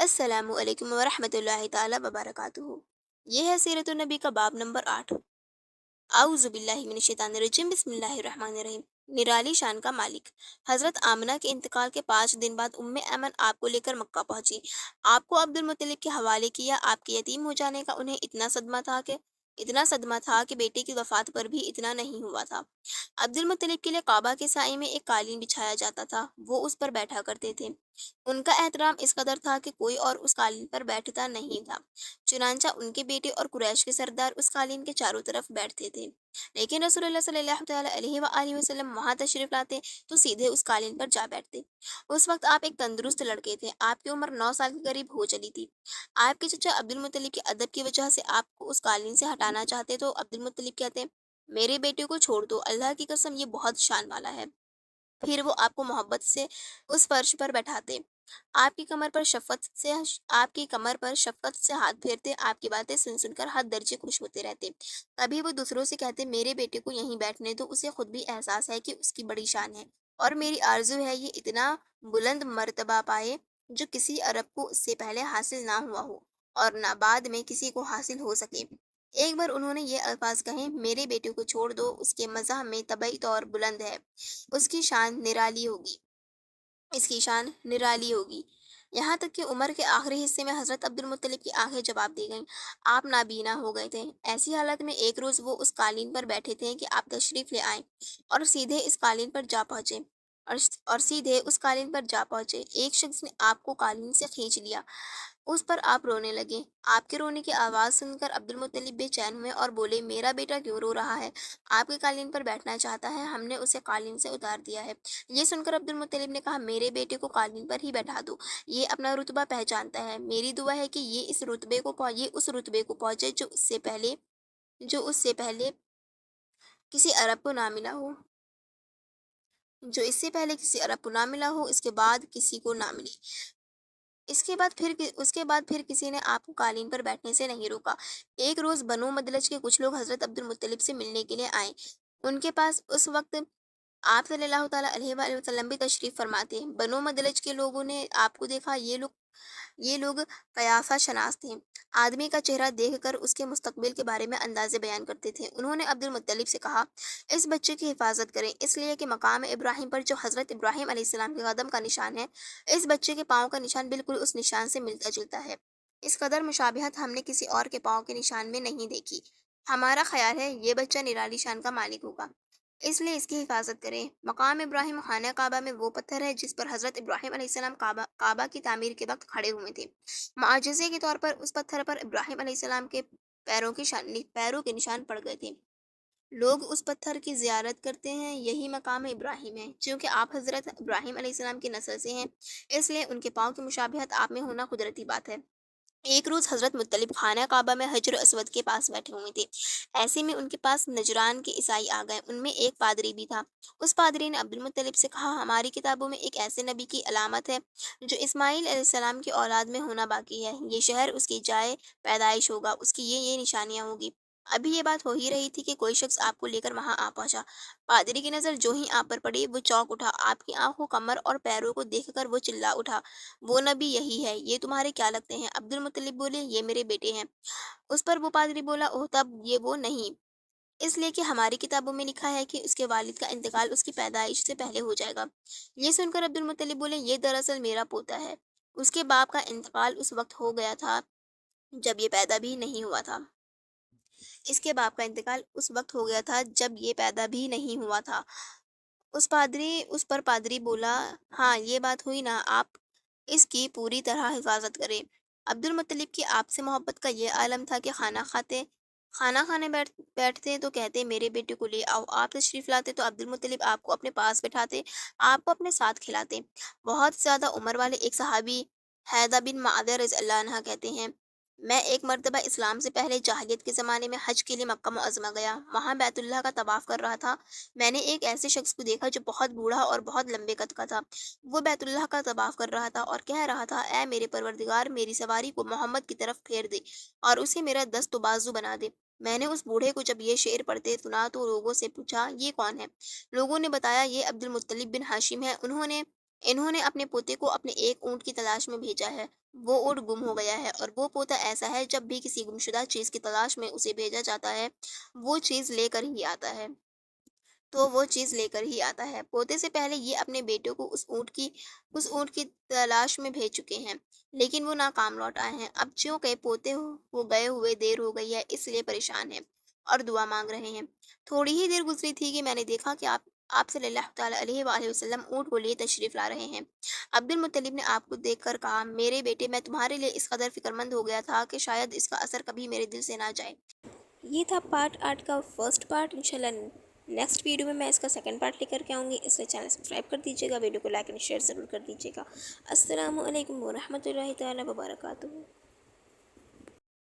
السلام علیکم ورحمۃ اللہ تعالی وبرکاتہ۔ یہ ہے سیرت النبی کا باب نمبر 8۔ اعوذ باللہ من الشیطان الرجیم، بسم اللہ الرحمن الرحیم۔ نرالی شان کا مالک۔ حضرت آمنہ کے انتقال کے 5 دن بعد ایمن آپ کو لے کر مکہ پہنچی۔ آپ کو عبد المطلب کے حوالے کیا۔ آپ کے یتیم ہو جانے کا انہیں اتنا صدمہ تھا کہ بیٹے کی وفات پر بھی اتنا نہیں ہوا تھا۔ عبد المطلب کے لیے کعبہ کے سائے میں ایک قالین بچھایا جاتا تھا، وہ اس پر بیٹھا کرتے تھے۔ ان کا احترام اس قدر تھا کہ کوئی اور اس قالین پر بیٹھتا نہیں تھا، چنانچہ ان کے بیٹے اور قریش کے سردار اس قالین کے چاروں طرف بیٹھتے تھے۔ لیکن رسول اللہ صلی اللہ تعالی علیہ وآلہ وسلم وہاں تشریف لاتے تو سیدھے اس قالین پر جا بیٹھتے۔ اس وقت آپ ایک تندرست لڑکے تھے، آپ کی عمر 9 سال کے قریب ہو چلی تھی۔ آپ کے چچا عبد المطلب کے ادب کی وجہ سے آپ کو اس قالین سے ہٹانا چاہتے تو عبد المطلب کہتے، میرے بیٹے کو چھوڑ دو، اللہ کی قسم یہ بہت شان والا ہے۔ پھر وہ آپ کو محبت سے اس فرش پر بیٹھاتے، آپ کی کمر پر شفقت سے ہاتھ پھیرتے، آپ کی باتیں سن سن کر حد درجے خوش ہوتے رہتے۔ کبھی وہ دوسروں سے کہتے، میرے بیٹے کو یہیں بیٹھنے دو، اسے خود بھی احساس ہے کہ اس کی بڑی شان ہے، اور میری آرزو ہے یہ اتنا بلند مرتبہ پائے جو کسی عرب کو اس سے پہلے حاصل نہ ہوا ہو اور نہ بعد میں کسی کو حاصل ہو سکے۔ ایک بار انہوں نے یہ الفاظ کہے، میرے بیٹے کو چھوڑ دو، اس کے مزاح میں طبعی طور بلند ہے، اس کی شان نرالی ہوگی، اس کی شان نرالی ہوگی۔ یہاں تک کہ عمر کے آخری حصے میں حضرت عبد المطلب کی آنکھیں جواب دے گئیں، آپ نابینا ہو گئے تھے۔ ایسی حالت میں ایک روز وہ اس قالین پر بیٹھے تھے کہ آپ تشریف لے آئیں اور سیدھے اس قالین پر جا پہنچے اور سیدھے اس قالین پر جا پہنچے۔ ایک شخص نے آپ کو قالین سے کھینچ لیا، اس پر آپ رونے لگے۔ آپ کے رونے کی آواز سن کر عبد المطلب بے چین ہوئے اور بولے، میرا بیٹا کیوں رو رہا ہے؟ آپ کے قالین پر بیٹھنا چاہتا ہے، ہم نے اسے قالین سے اتار دیا ہے۔ یہ سن کر عبد المطلب نے کہا، میرے بیٹے کو قالین پر ہی بیٹھا دو، یہ اپنا رتبہ پہچانتا ہے۔ میری دعا ہے کہ یہ اس رتبے کو پہنچے جو کسی عرب کو نہ ملا ہو جو اس سے پہلے کسی عرب کو نہ ملا ہو، اس کے بعد کسی کو نہ ملے۔ اس کے بعد پھر کسی نے آپ کو قالین پر بیٹھنے سے نہیں روکا۔ ایک روز بنو مدلج کے کچھ لوگ حضرت عبد المطلب سے ملنے کے لیے آئے۔ ان کے پاس اس وقت آپ صلی اللہ تعالیٰ علیہ وآلہ وسلم بھی تشریف فرماتے۔ بنو مدلج کے لوگوں نے آپ کو دیکھا۔ یہ لوگ قیافہ شناس تھے، آدمی کا چہرہ دیکھ کر اس کے مستقبل کے بارے میں اندازے بیان کرتے تھے۔ انہوں نے عبد المطلب سے کہا، اس بچے کی حفاظت کریں، اس لیے کہ مقام ابراہیم پر جو حضرت ابراہیم علیہ السلام کے قدم کا نشان ہے، اس بچے کے پاؤں کا نشان بالکل اس نشان سے ملتا جلتا ہے۔ اس قدر مشابہت ہم نے کسی اور کے پاؤں کے نشان میں نہیں دیکھی۔ ہمارا خیال ہے یہ بچہ نرالی شان کا مالک ہوگا، اس لیے اس کی حفاظت کریں۔ مقام ابراہیم خانہ کعبہ میں وہ پتھر ہے جس پر حضرت ابراہیم علیہ السلام کعبہ کی تعمیر کے وقت کھڑے ہوئے تھے۔ معجزے کے طور پر اس پتھر پر ابراہیم علیہ السلام کے پیروں کے نشان پڑ گئے تھے۔ لوگ اس پتھر کی زیارت کرتے ہیں، یہی مقام ابراہیم ہے۔ چونکہ آپ حضرت ابراہیم علیہ السلام کی نسل سے ہیں، اس لیے ان کے پاؤں کی مشابہت آپ میں ہونا قدرتی بات ہے۔ ایک روز حضرت مطلب خانہ کعبہ میں حجر اسود کے پاس بیٹھے ہوئے تھے۔ ایسے میں ان کے پاس نجران کے عیسائی آ گئے، ان میں ایک پادری بھی تھا۔ اس پادری نے عبد المطلب سے کہا، ہماری کتابوں میں ایک ایسے نبی کی علامت ہے جو اسماعیل علیہ السلام کی اولاد میں ہونا باقی ہے، یہ شہر اس کی جائے پیدائش ہوگا، اس کی یہ نشانیاں ہوں گی۔ ابھی یہ بات ہو ہی رہی تھی کہ کوئی شخص آپ کو لے کر وہاں آ پہنچا۔ پادری کی نظر جو ہی آپ پر پڑی، وہ چونک اٹھا، آپ کی آنکھوں، کمر اور پیروں کو دیکھ کر وہ چلا اٹھا، وہ نبی یہی ہے، یہ تمہارے کیا لگتے ہیں؟ عبد المطلب بولے، یہ میرے بیٹے ہیں۔ اس پر وہ پادری بولا، اوہ تب یہ وہ نہیں، اس لیے کہ ہماری کتابوں میں لکھا ہے کہ اس کے والد کا انتقال اس کی پیدائش سے پہلے ہو جائے گا۔ یہ سن کر عبد المطلب بولے، یہ دراصل میرا پوتا ہے، اس کے باپ کا انتقال اس وقت ہو گیا تھا جب یہ پیدا بھی نہیں ہوا تھا۔ اس کے باپ کا انتقال اس وقت ہو گیا تھا جب یہ پیدا بھی نہیں ہوا تھا۔ اس پر پادری بولا، ہاں یہ بات ہوئی نا، آپ اس کی پوری طرح حفاظت کریں۔ عبد المطلب کی آپ سے محبت کا یہ عالم تھا کہ کھانا کھانے بیٹھتے تو کہتے، میرے بیٹے کو لے آؤ۔ آپ تشریف لاتے تو عبد المطلب آپ کو اپنے پاس بٹھاتے، آپ کو اپنے ساتھ کھلاتے۔ بہت زیادہ عمر والے ایک صحابی حیدہ بن معاویہ رضی اللہ عنہ کہتے ہیں، میں ایک مرتبہ اسلام سے پہلے جاہلیت کے زمانے میں حج کے لیے مکہ معظمہ گیا، وہاں بیت اللہ کا طواف کر رہا تھا۔ میں نے ایک ایسے شخص کو دیکھا جو بہت بوڑھا اور بہت لمبے قد کا تھا۔ وہ بیت اللہ کا طواف کر رہا تھا اور کہہ رہا تھا، اے میرے پروردگار، میری سواری کو محمد کی طرف پھیر دے اور اسے میرا دست و بازو بنا دے۔ میں نے اس بوڑھے کو جب یہ شعر پڑھتے سنا تو لوگوں سے پوچھا، یہ کون ہے؟ لوگوں نے بتایا، یہ عبد المطلب بن ہاشم ہے۔ انہوں نے انہوں نے اپنے پوتے کو اپنے ایک اونٹ کی تلاش میں بھیجا ہے۔ وہ اونٹ گم ہو گیا ہے اور وہ پوتا ایسا ہے جب بھی کسی گمشدہ چیز کی تلاش میں اسے بھیجا جاتا ہے وہ چیز لے کر ہی آتا ہے تو وہ چیز لے کر ہی آتا ہے۔ پوتے سے پہلے یہ اپنے بیٹے کو اس اونٹ کی تلاش میں بھیج چکے ہیں لیکن وہ ناکام لوٹ آئے ہیں۔ اب چونکہ پوتے وہ گئے ہوئے دیر ہو گئی ہے اس لیے پریشان ہیں اور دعا مانگ رہے ہیں۔ تھوڑی ہی دیر گزری تھی کہ میں نے دیکھا کہ آپ صلی اللہ تعالیٰ علیہ وآلہ وسلم اونٹ کو لیے تشریف لا رہے ہیں۔ عبد المطلب نے آپ کو دیکھ کر کہا، میرے بیٹے، میں تمہارے لیے اس قدر فکر مند ہو گیا تھا کہ شاید اس کا اثر کبھی میرے دل سے نہ جائے۔ یہ تھا پارٹ 8 کا فرسٹ پارٹ۔ انشاءاللہ نیکسٹ ویڈیو میں اس کا سیکنڈ پارٹ لے کر کے آؤں گی۔ اس لیے چینل سبسکرائب کر دیجیے گا، ویڈیو کو لائک اینڈ شیئر ضرور کر دیجیے گا۔ السلام علیکم ورحمۃ اللہ تعالیٰ وبرکاتہ۔